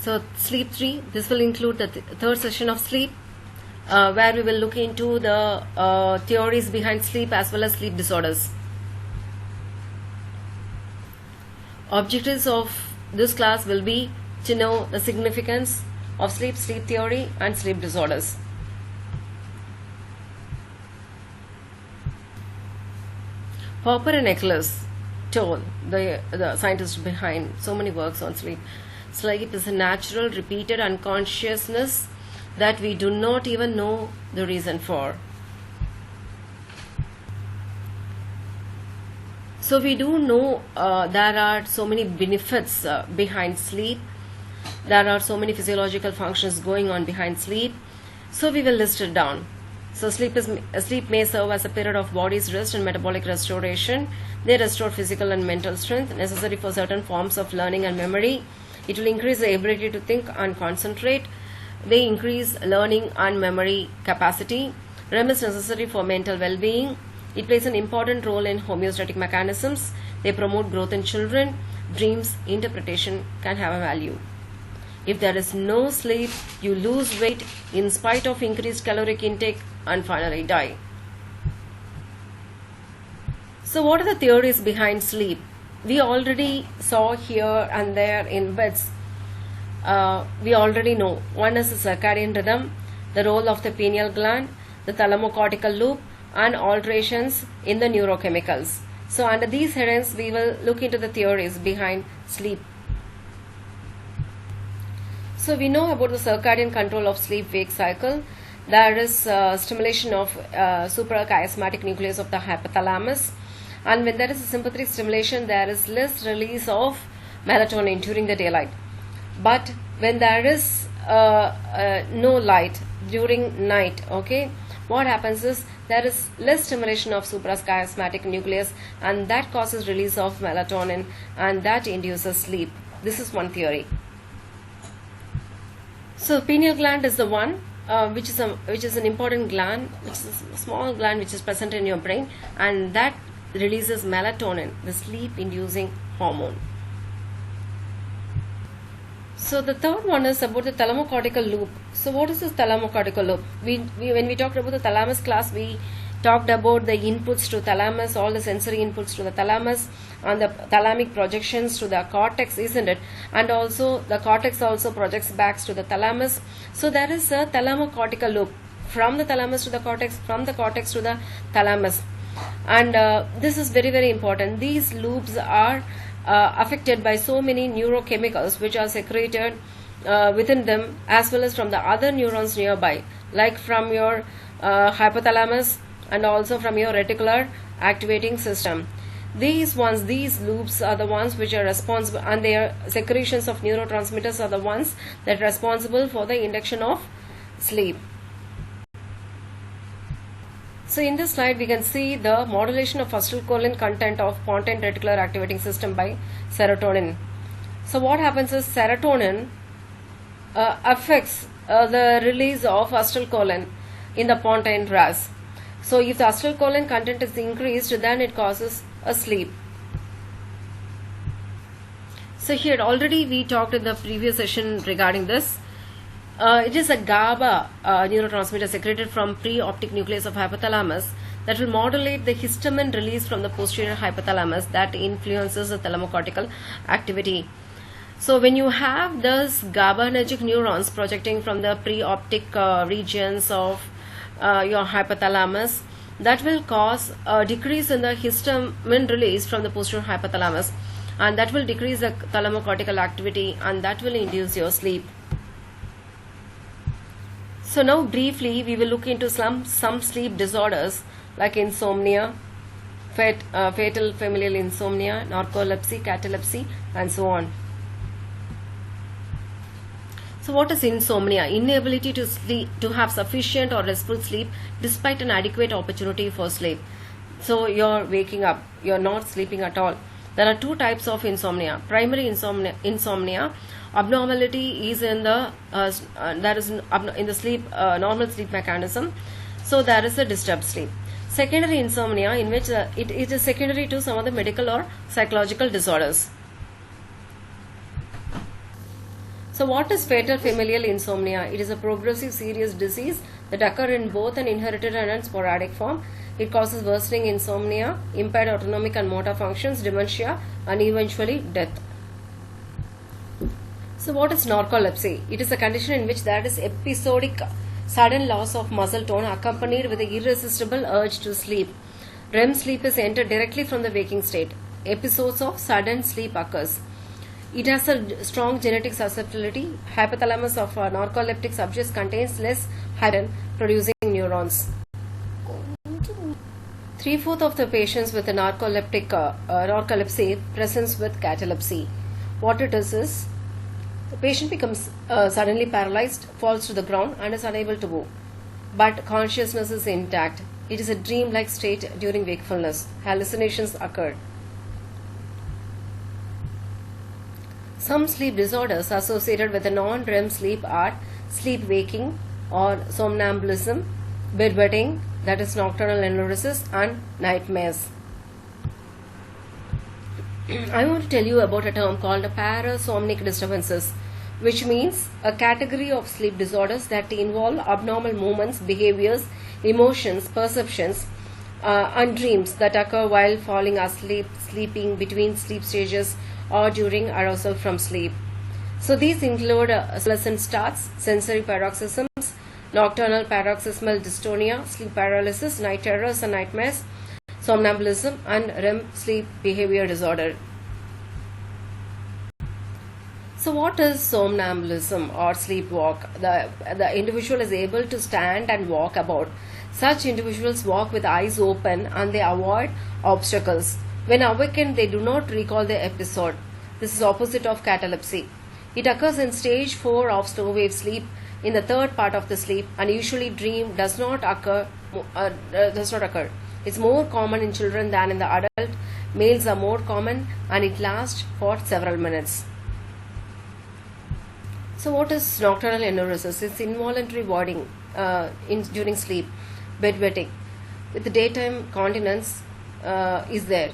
So sleep 3, this will include the third session of sleep, where we will look into the theories behind sleep as well as sleep disorders. Objectives of this class will be to know the significance of sleep, sleep theory and sleep disorders. Popper and Eccles told, the scientists behind so many works on sleep, sleep is a natural repeated unconsciousness that we do not even know the reason for. So we do know there are so many benefits behind sleep. There are so many physiological functions going on behind sleep. So we will list it down. So sleep may serve as a period of body's rest and metabolic restoration. They restore physical and mental strength necessary for certain forms of learning and memory. It will increase the ability to think and concentrate. They increase learning and memory capacity. REM is necessary for mental well-being. It plays an important role in homeostatic mechanisms. They promote growth in children. Dreams interpretation can have a value. If there is no sleep, you lose weight in spite of increased caloric intake and finally die. So what are the theories behind sleep? We already saw here and there in bits. We already know. One is the circadian rhythm, the role of the pineal gland, the thalamocortical loop, and alterations in the neurochemicals. So under these headings, we will look into the theories behind sleep. So we know about the circadian control of sleep-wake cycle. There is stimulation of suprachiasmatic nucleus of the hypothalamus. And when there is a sympathetic stimulation, there is less release of melatonin during the daylight. But when there is no light during night, okay, what happens is there is less stimulation of suprachiasmatic nucleus, and that causes release of melatonin, and that induces sleep. This is one theory. So pineal gland is the one which is an important gland, which is a small gland which is present in your brain, and that releases melatonin, the sleep-inducing hormone. So the third one is about the thalamocortical loop. So what is this thalamocortical loop? When we talked about the thalamus class, we talked about the inputs to thalamus, all the sensory inputs to the thalamus, and the thalamic projections to the cortex, isn't it? And also the cortex also projects back to the thalamus. So there is a thalamocortical loop from the thalamus to the cortex, from the cortex to the thalamus. And this is very, very important. These loops are affected by so many neurochemicals which are secreted within them, as well as from the other neurons nearby, like from your hypothalamus and also from your reticular activating system. These loops are the ones which are responsible, and their secretions of neurotransmitters are the ones that are responsible for the induction of sleep. So in this slide, we can see the modulation of acetylcholine content of pontine reticular activating system by serotonin. So what happens is serotonin affects the release of acetylcholine in the pontine RAS. So if the acetylcholine content is increased, then it causes a sleep. So here already we talked in the previous session regarding this. It is a GABA neurotransmitter secreted from pre-optic nucleus of hypothalamus that will modulate the histamine release from the posterior hypothalamus that influences the thalamocortical activity. So when you have those GABAergic neurons projecting from the pre-optic regions of your hypothalamus, that will cause a decrease in the histamine release from the posterior hypothalamus, and that will decrease the thalamocortical activity, and that will induce your sleep. So now briefly we will look into some sleep disorders like insomnia, fatal familial insomnia, narcolepsy, catalepsy, and so on. So what is insomnia? Inability to sleep, to have sufficient or restful sleep despite an adequate opportunity for sleep. So you're waking up, you're not sleeping at all. There are two types of insomnia. Primary insomnia, abnormality is in the in the sleep normal sleep mechanism. So there is a disturbed sleep. Secondary insomnia, in which it is secondary to some of the medical or psychological disorders. So what is fatal familial insomnia? It is a progressive serious disease that occurs in both an inherited and a sporadic form. It causes worsening insomnia, impaired autonomic and motor functions, dementia, and eventually death. So what is narcolepsy? It is a condition in which there is episodic sudden loss of muscle tone accompanied with an irresistible urge to sleep. REM sleep is entered directly from the waking state. Episodes of sudden sleep occurs. It has a strong genetic susceptibility. Hypothalamus of narcoleptic subjects contains less heparin producing neurons. 3/4 of the patients with a narcolepsy presents with catalepsy. What it is the patient becomes suddenly paralyzed, falls to the ground, and is unable to move. But consciousness is intact. It is a dream-like state during wakefulness. Hallucinations occur. Some sleep disorders associated with a non-REM sleep are sleep waking or somnambulism, bedwetting, that is nocturnal enuresis, and nightmares. I want to tell you about a term called parasomnic disturbances, which means a category of sleep disorders that involve abnormal movements, behaviors, emotions, perceptions, and dreams that occur while falling asleep, sleeping, between sleep stages, or during arousal from sleep. So these include pleasant starts, sensory paroxysms, nocturnal paroxysmal dystonia, sleep paralysis, night terrors and nightmares, somnambulism, and REM sleep behavior disorder. So what is somnambulism or sleepwalk? The individual is able to stand and walk about. Such individuals walk with eyes open and they avoid obstacles. When awakened, they do not recall the episode. This is opposite of catalepsy. It occurs in stage 4 of slow wave sleep, in the third part of the sleep, and usually dream does not occur. It's more common in children than in the adult. Males are more common, and it lasts for several minutes. So what is nocturnal enuresis? It's involuntary voiding during sleep, bedwetting. With the daytime continence is there.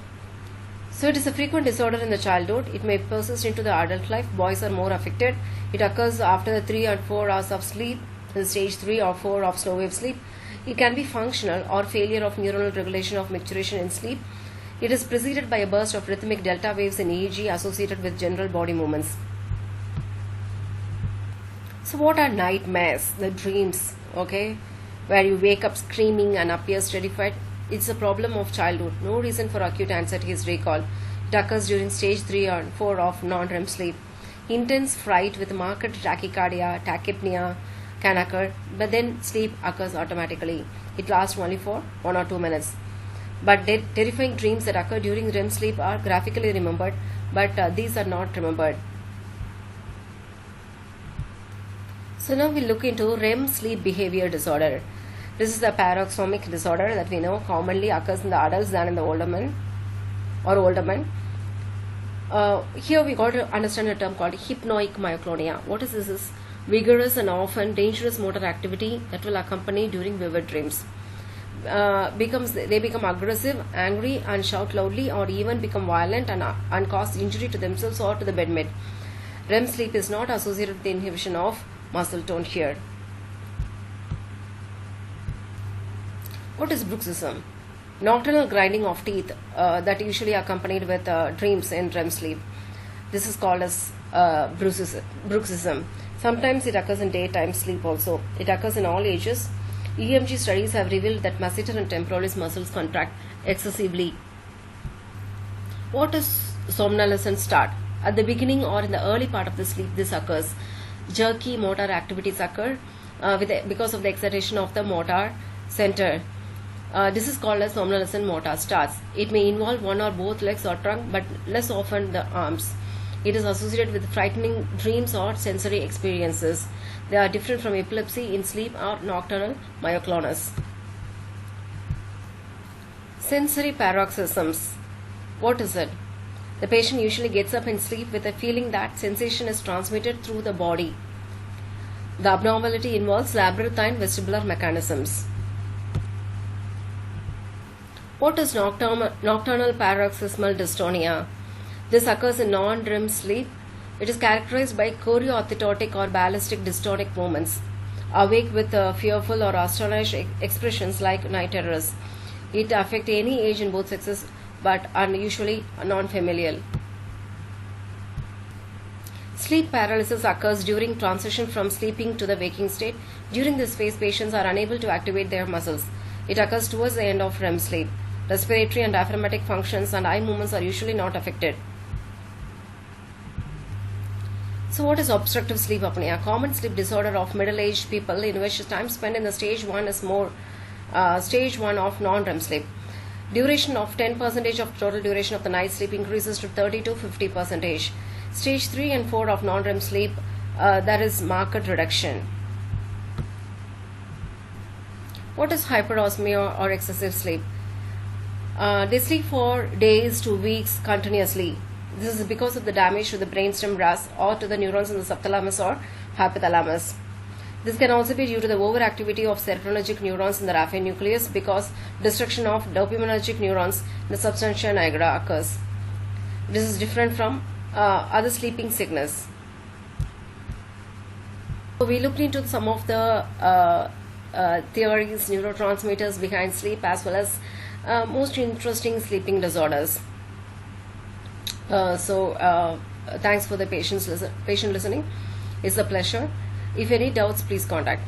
So it is a frequent disorder in the childhood. It may persist into the adult life. Boys are more affected. It occurs after the 3 and 4 hours of sleep, in stage 3 or 4 of slow wave sleep. It can be functional or failure of neuronal regulation of micturition in sleep. It is preceded by a burst of rhythmic delta waves in EEG associated with general body movements. So what are nightmares? The dreams, okay, where you wake up screaming and appears terrified. It's a problem of childhood. No reason for acute anxiety is recalled. It occurs during stage 3 or 4 of non-REM sleep. Intense fright with marked tachycardia, tachypnea can occur, but then sleep occurs automatically. It lasts only for 1 or 2 minutes. But terrifying dreams that occur during REM sleep are graphically remembered, but these are not remembered. So now we look into REM sleep behavior disorder. This is the paroxysmic disorder that we know commonly occurs in the adults than in the older men or older men. Here we got to understand a term called hypnoid myoclonia. What is this? Is vigorous and often dangerous motor activity that will accompany during vivid dreams. They become aggressive, angry, and shout loudly, or even become violent and cause injury to themselves or to the bedmate. REM sleep is not associated with the inhibition of muscle tone here. What is bruxism? Nocturnal grinding of teeth that usually accompanied with dreams in REM sleep. This is called as bruxism. Sometimes it occurs in daytime sleep also. It occurs in all ages. EMG studies have revealed that masseter and temporalis muscles contract excessively. What is somnolence start? At the beginning or in the early part of the sleep, this occurs. Jerky motor activities occur because of the excitation of the motor center. This is called as somnolence motor starts. It may involve one or both legs or trunk, but less often the arms. It is associated with frightening dreams or sensory experiences. They are different from epilepsy in sleep or nocturnal myoclonus. Sensory paroxysms. What is it? The patient usually gets up in sleep with a feeling that sensation is transmitted through the body. The abnormality involves labyrinthine vestibular mechanisms. What is nocturnal paroxysmal dystonia? This occurs in non-REM sleep. It is characterized by choreoathetotic or ballistic dystonic movements, awake with fearful or astonished expressions like night terrors. It affects any age in both sexes but unusually non-familial. Sleep paralysis occurs during transition from sleeping to the waking state. During this phase, patients are unable to activate their muscles. It occurs towards the end of REM sleep. Respiratory and diaphragmatic functions and eye movements are usually not affected. So what is obstructive sleep apnea? A common sleep disorder of middle-aged people in which time spent in the stage 1 is more stage 1 of non-REM sleep. Duration of 10% of total duration of the night sleep increases to 30 to 50%. Stage 3 and 4 of non-REM sleep, there is marked reduction. What is hyperosmia or excessive sleep? They sleep for days to weeks continuously. This is because of the damage to the brainstem RAS or to the neurons in the subthalamus or hypothalamus. This can also be due to the overactivity of serotonergic neurons in the raphe nucleus because destruction of dopaminergic neurons in the substantia nigra occurs. This is different from other sleeping sickness. So we looked into some of the theories, neurotransmitters behind sleep, as well as most interesting sleeping disorders. Thanks for the patient listening. It's a pleasure. If any doubts, please contact.